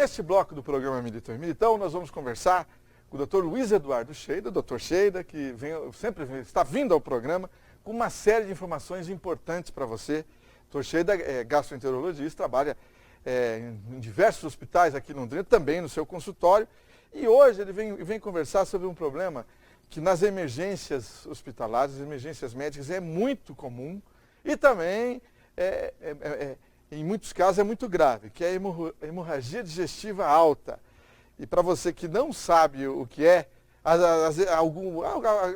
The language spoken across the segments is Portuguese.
neste bloco do programa Militão e Militão, nós vamos conversar com o Dr. Luiz Eduardo Scheida, Dr. Scheida, que sempre está vindo ao programa com uma série de informações importantes para você. Dr. Scheida é gastroenterologista, trabalha em diversos hospitais aqui em Londrina, também no seu consultório. E hoje ele vem conversar sobre um problema que nas emergências hospitalares, emergências médicas, é muito comum e também, em muitos casos, é muito grave, que é a hemorragia digestiva alta. E para você que não sabe o que é,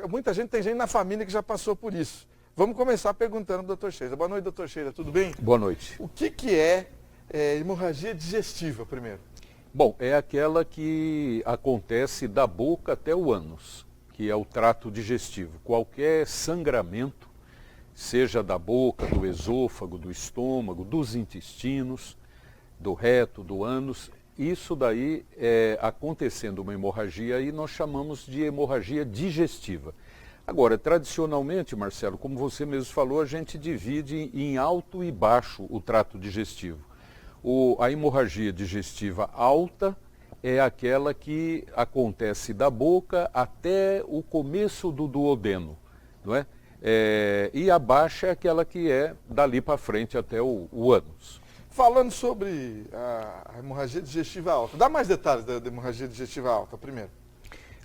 muita gente, tem gente na família que já passou por isso. Vamos começar perguntando ao Dr. Scheida. Boa noite, Dr. Scheida, tudo bem? Boa noite. O que é hemorragia digestiva, primeiro? Bom, é aquela que acontece da boca até o ânus, que é o trato digestivo. Qualquer sangramento, seja da boca, do esôfago, do estômago, dos intestinos, do reto, do ânus, isso daí acontecendo uma hemorragia aí nós chamamos de hemorragia digestiva. Agora, tradicionalmente, Marcelo, como você mesmo falou, a gente divide em alto e baixo o trato digestivo. A hemorragia digestiva alta é aquela que acontece da boca até o começo do duodeno, não é? E a baixa é aquela que é dali para frente até o ânus. Falando sobre a hemorragia digestiva alta, dá mais detalhes da hemorragia digestiva alta primeiro.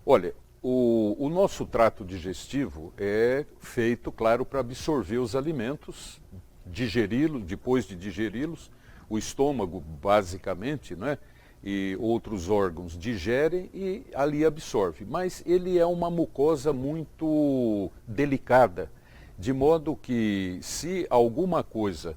Olha, o nosso trato digestivo é feito, claro, para absorver os alimentos, digeri-los, depois de digeri-los, o estômago, basicamente, né, e outros órgãos digerem e ali absorve. Mas ele é uma mucosa muito delicada, de modo que se alguma coisa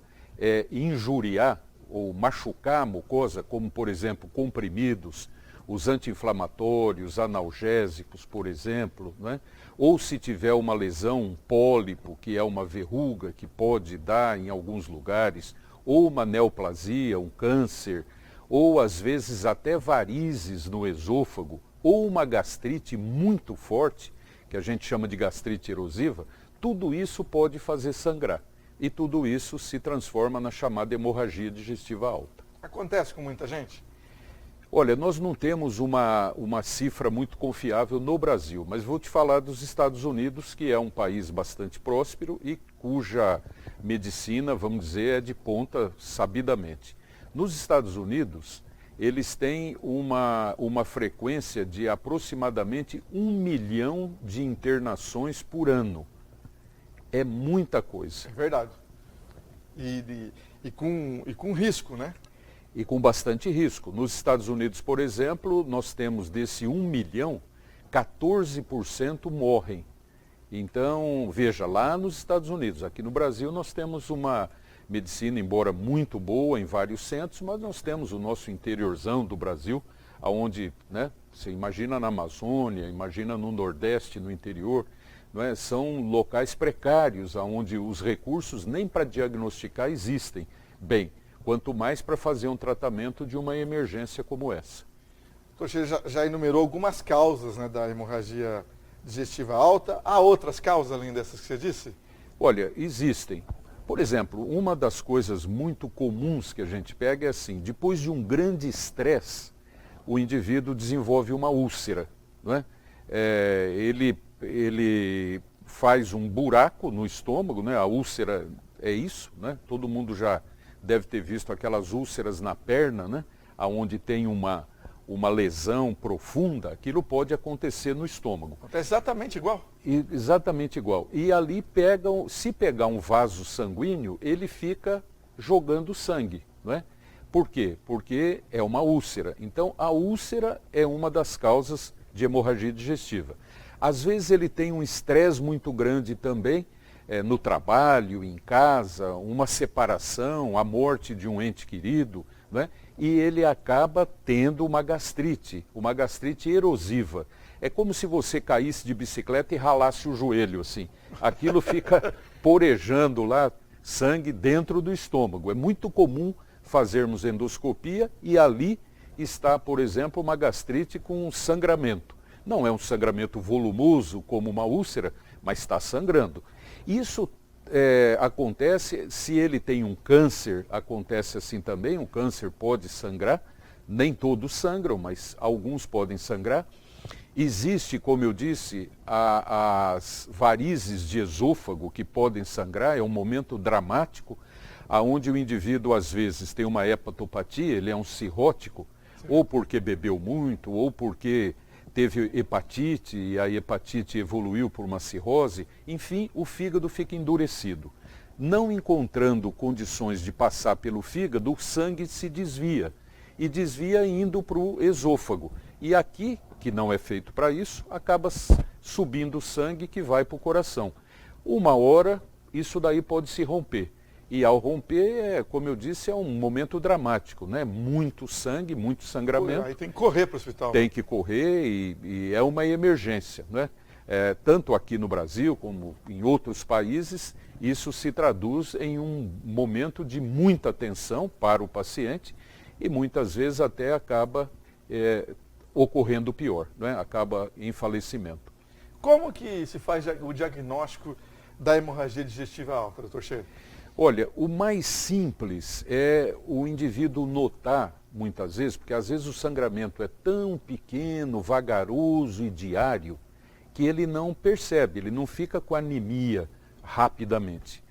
injuriar ou machucar a mucosa, como por exemplo comprimidos, os anti-inflamatórios, analgésicos, por exemplo, né? Ou se tiver uma lesão, um pólipo, que é uma verruga que pode dar em alguns lugares, ou uma neoplasia, um câncer, ou às vezes até varizes no esôfago, ou uma gastrite muito forte, que a gente chama de gastrite erosiva, tudo isso pode fazer sangrar. E tudo isso se transforma na chamada hemorragia digestiva alta. Acontece com muita gente? Olha, nós não temos uma cifra muito confiável no Brasil, mas vou te falar dos Estados Unidos, que é um país bastante próspero e cuja medicina, vamos dizer, é de ponta sabidamente. Nos Estados Unidos, eles têm uma frequência de aproximadamente 1 milhão de internações por ano. É muita coisa. É verdade. E com risco, né? E com bastante risco. Nos Estados Unidos, por exemplo, nós temos desse 1 milhão, 14% morrem. Então, veja, lá nos Estados Unidos, aqui no Brasil nós temos uma medicina, embora muito boa em vários centros, mas nós temos o nosso interiorzão do Brasil, onde, né, você imagina na Amazônia, imagina no Nordeste, no interior, não é? São locais precários, onde os recursos nem para diagnosticar existem bem, quanto mais para fazer um tratamento de uma emergência como essa. Você já enumerou algumas causas, né, da hemorragia digestiva alta. Há outras causas além dessas que você disse? Olha, existem. Por exemplo, uma das coisas muito comuns que a gente pega é assim, depois de um grande estresse, o indivíduo desenvolve uma úlcera, não é? Ele faz um buraco no estômago, né? A úlcera é isso, né? Todo mundo já deve ter visto aquelas úlceras na perna, né? Onde tem uma lesão profunda, aquilo pode acontecer no estômago. É exatamente igual? Exatamente igual. E ali se pegar um vaso sanguíneo, ele fica jogando sangue, não é? Por quê? Porque é uma úlcera. Então, a úlcera é uma das causas de hemorragia digestiva. Às vezes ele tem um estresse muito grande também, no trabalho, em casa, uma separação, a morte de um ente querido, não é? E ele acaba tendo uma gastrite erosiva. É como se você caísse de bicicleta e ralasse o joelho, assim. Aquilo fica porejando lá, sangue dentro do estômago. É muito comum fazermos endoscopia e ali está, por exemplo, uma gastrite com sangramento. Não é um sangramento volumoso como uma úlcera, mas está sangrando. Isso acontece se ele tem um câncer, acontece assim também, o câncer pode sangrar, Nem todos sangram, mas alguns podem sangrar. Existe, como eu disse, as varizes de esôfago que podem sangrar, é um momento dramático, onde o indivíduo às vezes tem uma hepatopatia, ele é um cirrótico, ou porque bebeu muito, ou porque teve hepatite e a hepatite evoluiu por uma cirrose, enfim, o fígado fica endurecido. Não encontrando condições de passar pelo fígado, o sangue se desvia, e desvia indo para o esôfago. E aqui, que não é feito para isso, acaba subindo o sangue que vai para o coração. Uma hora, isso daí pode se romper. E ao romper, como eu disse, é um momento dramático, né? Muito sangue, muito sangramento. Aí tem que correr para o hospital. Tem que correr e é uma emergência, né? Tanto aqui no Brasil como em outros países, isso se traduz em um momento de muita tensão para o paciente e muitas vezes até acaba ocorrendo pior, né? Acaba em falecimento. Como que se faz o diagnóstico da hemorragia digestiva alta, doutor Sheida? Olha, o mais simples é o indivíduo notar, muitas vezes, porque às vezes o sangramento é tão pequeno, vagaroso e diário, que ele não percebe, ele não fica com anemia rapidamente.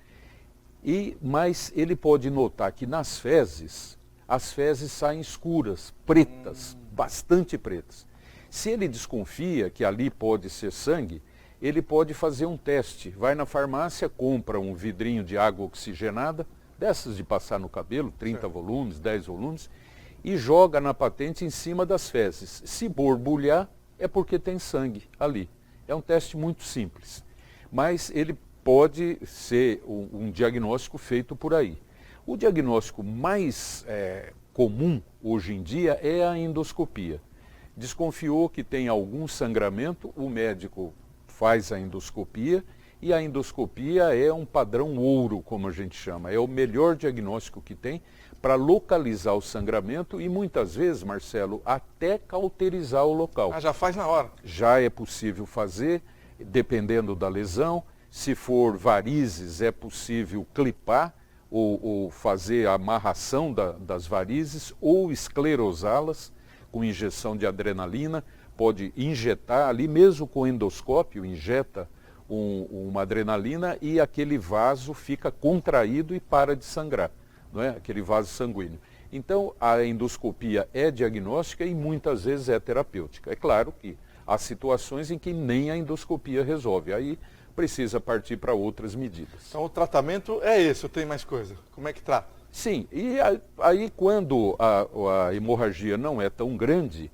Mas ele pode notar que nas fezes, as fezes saem escuras, pretas, bastante pretas. Se ele desconfia que ali pode ser sangue, ele pode fazer um teste. Vai na farmácia, compra um vidrinho de água oxigenada, dessas de passar no cabelo, 30 volumes, 10 volumes, e joga na patente em cima das fezes. Se borbulhar, é porque tem sangue ali. É um teste muito simples, mas ele pode ser um diagnóstico feito por aí. O diagnóstico mais comum hoje em dia é a endoscopia. Desconfiou que tem algum sangramento, o médico faz a endoscopia, e a endoscopia é um padrão ouro, como a gente chama. É o melhor diagnóstico que tem para localizar o sangramento e muitas vezes, Marcelo, até cauterizar o local. Já faz na hora. Já é possível fazer, dependendo da lesão. Se for varizes, é possível clipar ou fazer a amarração das varizes ou esclerosá-las com injeção de adrenalina. Pode injetar ali mesmo com endoscópio, injeta uma adrenalina e aquele vaso fica contraído e para de sangrar, não é? Aquele vaso sanguíneo. Então a endoscopia é diagnóstica e muitas vezes é terapêutica. É claro que há situações em que nem a endoscopia resolve, aí precisa partir para outras medidas. Então o tratamento é esse, ou tem mais coisa? Como é que trata? Sim, e aí quando a hemorragia não é tão grande,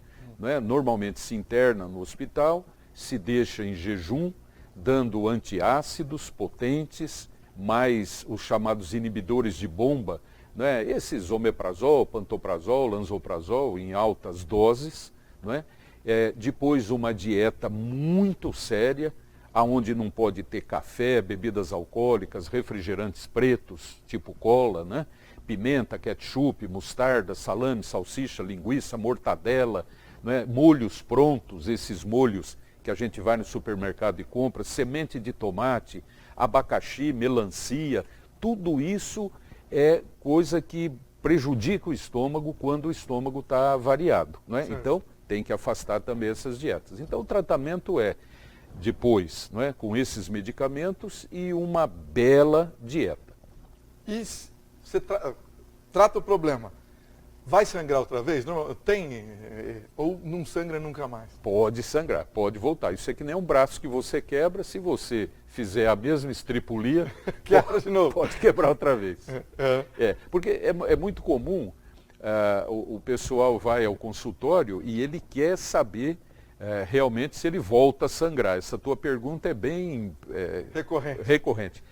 normalmente se interna no hospital, se deixa em jejum, dando antiácidos potentes, mais os chamados inibidores de bomba, esses omeprazol, pantoprazol, lansoprazol em altas doses, depois uma dieta muito séria, aonde não pode ter café, bebidas alcoólicas, refrigerantes pretos, tipo cola, pimenta, ketchup, mostarda, salame, salsicha, linguiça, mortadela, molhos prontos, esses molhos que a gente vai no supermercado e compra, semente de tomate, abacaxi, melancia, tudo isso é coisa que prejudica o estômago quando o estômago está variado. Então, tem que afastar também essas dietas. Então, o tratamento é depois, com esses medicamentos e uma bela dieta. E você trata o problema. Vai sangrar outra vez? Não, ou não sangra nunca mais? Pode sangrar, pode voltar. Isso é que nem um braço que você quebra, se você fizer a mesma estripulia, quebra de novo. Pode quebrar outra vez. Porque é muito comum, o pessoal vai ao consultório e ele quer saber realmente se ele volta a sangrar. Essa tua pergunta é bem recorrente.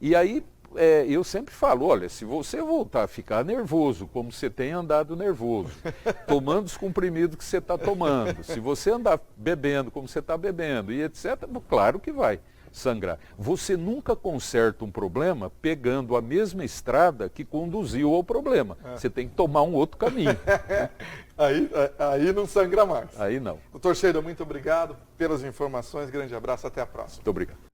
E aí, eu sempre falo, olha, se você voltar a ficar nervoso, como você tem andado nervoso, tomando os comprimidos que você está tomando, se você andar bebendo como você está bebendo e etc., claro que vai sangrar. Você nunca conserta um problema pegando a mesma estrada que conduziu ao problema. Você tem que tomar um outro caminho. Aí não sangra mais. Aí não. Doutor Sheida, muito obrigado pelas informações, grande abraço, até a próxima. Muito obrigado.